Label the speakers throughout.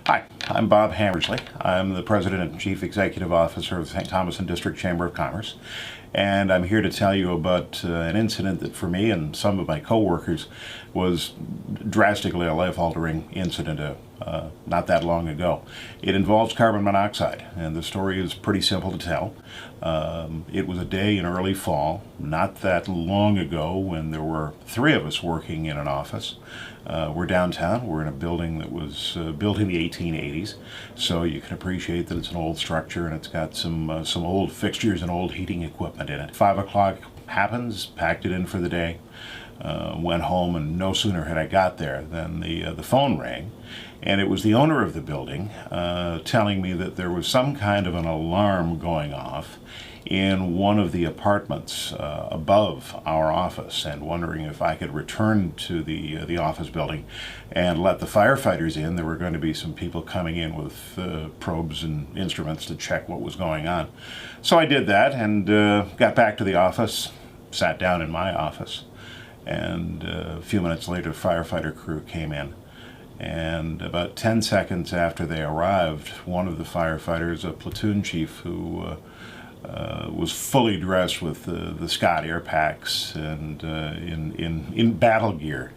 Speaker 1: Hi, I'm Bob Hammersley. I'm the President and Chief Executive Officer of the St. Thomas and District Chamber of Commerce, and I'm here to tell you about an incident that for me and some of my co-workers was drastically a life-altering incident not that long ago. It involves carbon monoxide, and the story is pretty simple to tell. It was a day in early fall, not that long ago, when there were three of us working in an office. We're downtown. We're in a building that was built in the 1880s, so you can appreciate that it's an old structure and it's got some old fixtures and old heating equipment in it. 5 o'clock happens, packed it in for the day, went home, and no sooner had I got there than the phone rang, and it was the owner of the building telling me that there was some kind of an alarm going off in one of the apartments above our office, and wondering if I could return to the office building and let the firefighters in. There were going to be some people coming in with probes and instruments to check what was going on. So I did that and got back to the office, sat down in my office, and a few minutes later, a firefighter crew came in. And about 10 seconds after they arrived, one of the firefighters, a platoon chief who was fully dressed with the Scott air packs and in battle gear,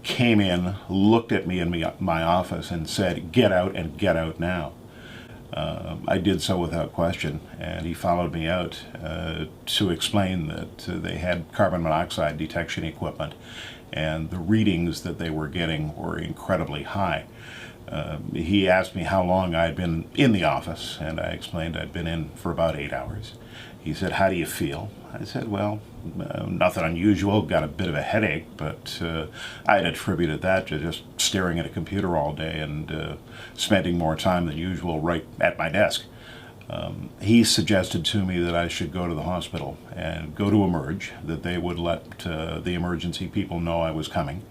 Speaker 1: came in, looked at me in my office and said, "Get out, and get out now." I did so without question, and he followed me out to explain that they had carbon monoxide detection equipment, and the readings that they were getting were incredibly high. He asked me how long I'd been in the office, and I explained I'd been in for about 8 hours. He said, "How do you feel?" I said, "Well, nothing unusual, got a bit of a headache," but I had attributed that to just staring at a computer all day and spending more time than usual right at my desk. He suggested to me that I should go to the hospital and go to Emerge, that they would let the emergency people know I was coming.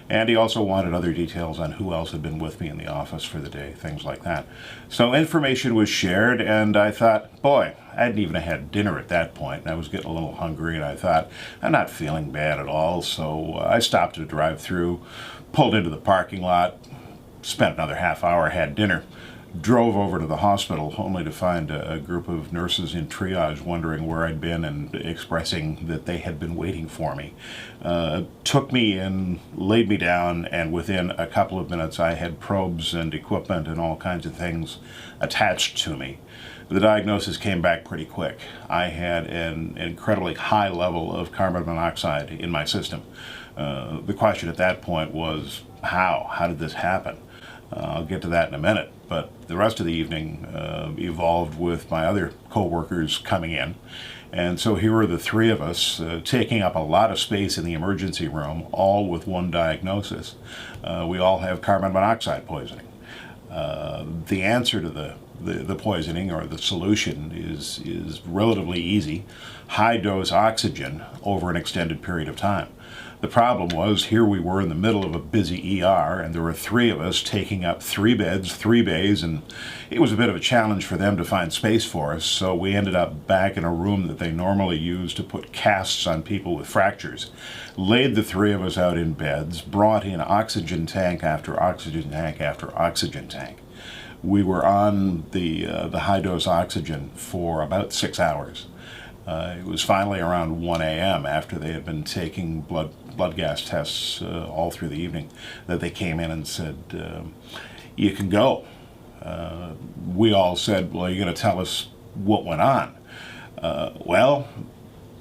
Speaker 1: And he also wanted other details on who else had been with me in the office for the day, things like that. So information was shared, and I thought, boy, I hadn't even had dinner at that point, and I was getting a little hungry, and I thought, I'm not feeling bad at all. So I stopped at a drive-through, pulled into the parking lot, spent another half hour, had dinner, drove over to the hospital, only to find a group of nurses in triage wondering where I'd been and expressing that they had been waiting for me. Took me in, laid me down, and within a couple of minutes I had probes and equipment and all kinds of things attached to me. The diagnosis came back pretty quick. I had an incredibly high level of carbon monoxide in my system. The question at that point was, how? How did this happen? I'll get to that in a minute, but the rest of the evening evolved with my other co-workers coming in, and so here were the three of us taking up a lot of space in the emergency room, all with one diagnosis. We all have carbon monoxide poisoning. The answer to the poisoning, or the solution, is relatively easy: high dose oxygen over an extended period of time. The problem was, here we were in the middle of a busy ER, and there were three of us taking up 3 beds, 3 bays, and it was a bit of a challenge for them to find space for us, so we ended up back in a room that they normally use to put casts on people with fractures. Laid the three of us out in beds, brought in oxygen tank after oxygen tank after oxygen tank. We were on the high-dose oxygen for about 6 hours. It was finally around 1 a.m. after they had been taking blood gas tests all through the evening that they came in and said, "You can go." We all said, "Well, you're going to tell us what went on?" Well,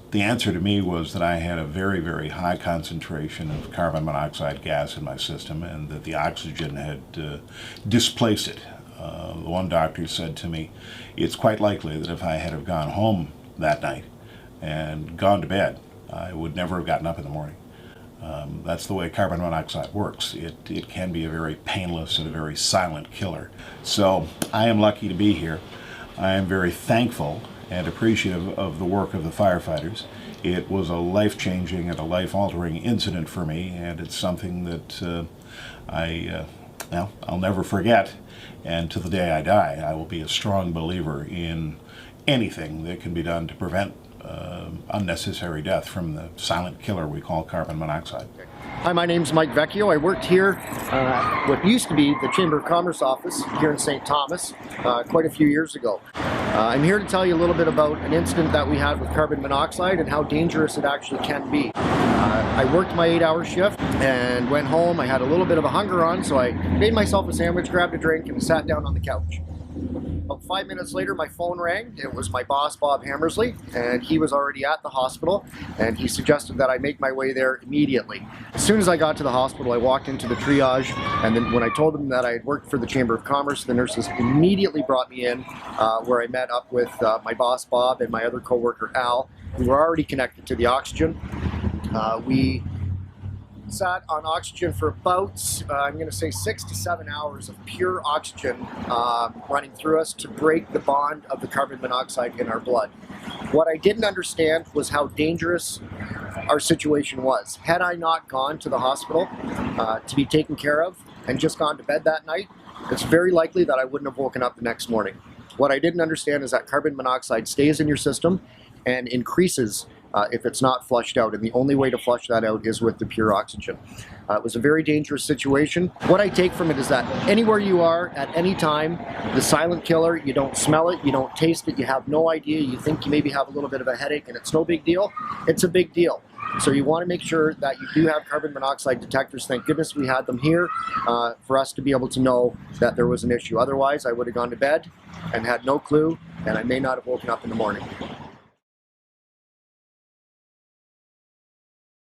Speaker 1: the answer to me was that I had a very, very high concentration of carbon monoxide gas in my system, and that the oxygen had displaced it. The one doctor said to me, "It's quite likely that if I had have gone home that night and gone to bed, I would never have gotten up in the morning." That's the way carbon monoxide works. It can be a very painless and a very silent killer. So I am lucky to be here. I am very thankful and appreciative of the work of the firefighters. It was a life-changing and a life-altering incident for me, and it's something that I'll never forget. And to the day I die, I will be a strong believer in anything that can be done to prevent unnecessary death from the silent killer we call carbon monoxide.
Speaker 2: Hi, my name's Mike Vecchio. I worked here what used to be the Chamber of Commerce office here in St. Thomas quite a few years ago. I'm here to tell you a little bit about an incident that we had with carbon monoxide and how dangerous it actually can be. I worked my 8-hour shift and went home. I had a little bit of a hunger on, so I made myself a sandwich, grabbed a drink, and sat down on the couch. About 5 minutes later, my phone rang. It was my boss, Bob Hammersley, and he was already at the hospital, and he suggested that I make my way there immediately. As soon as I got to the hospital, I walked into the triage, and then when I told them that I had worked for the Chamber of Commerce, the nurses immediately brought me in, where I met up with my boss, Bob, and my other coworker, Al, who were already connected to the oxygen. We sat on oxygen for about, I'm going to say 6 to 7 hours of pure oxygen running through us to break the bond of the carbon monoxide in our blood. What I didn't understand was how dangerous our situation was. Had I not gone to the hospital to be taken care of and just gone to bed that night, it's very likely that I wouldn't have woken up the next morning. What I didn't understand is that carbon monoxide stays in your system and increases if it's not flushed out, and the only way to flush that out is with the pure oxygen. It was a very dangerous situation. What I take from it is that anywhere you are at any time, the silent killer, you don't smell it, you don't taste it, you have no idea, you think you maybe have a little bit of a headache and it's no big deal. It's a big deal. So you want to make sure that you do have carbon monoxide detectors. Thank goodness we had them here for us to be able to know that there was an issue. Otherwise, I would have gone to bed and had no clue, and I may not have woken up in the morning.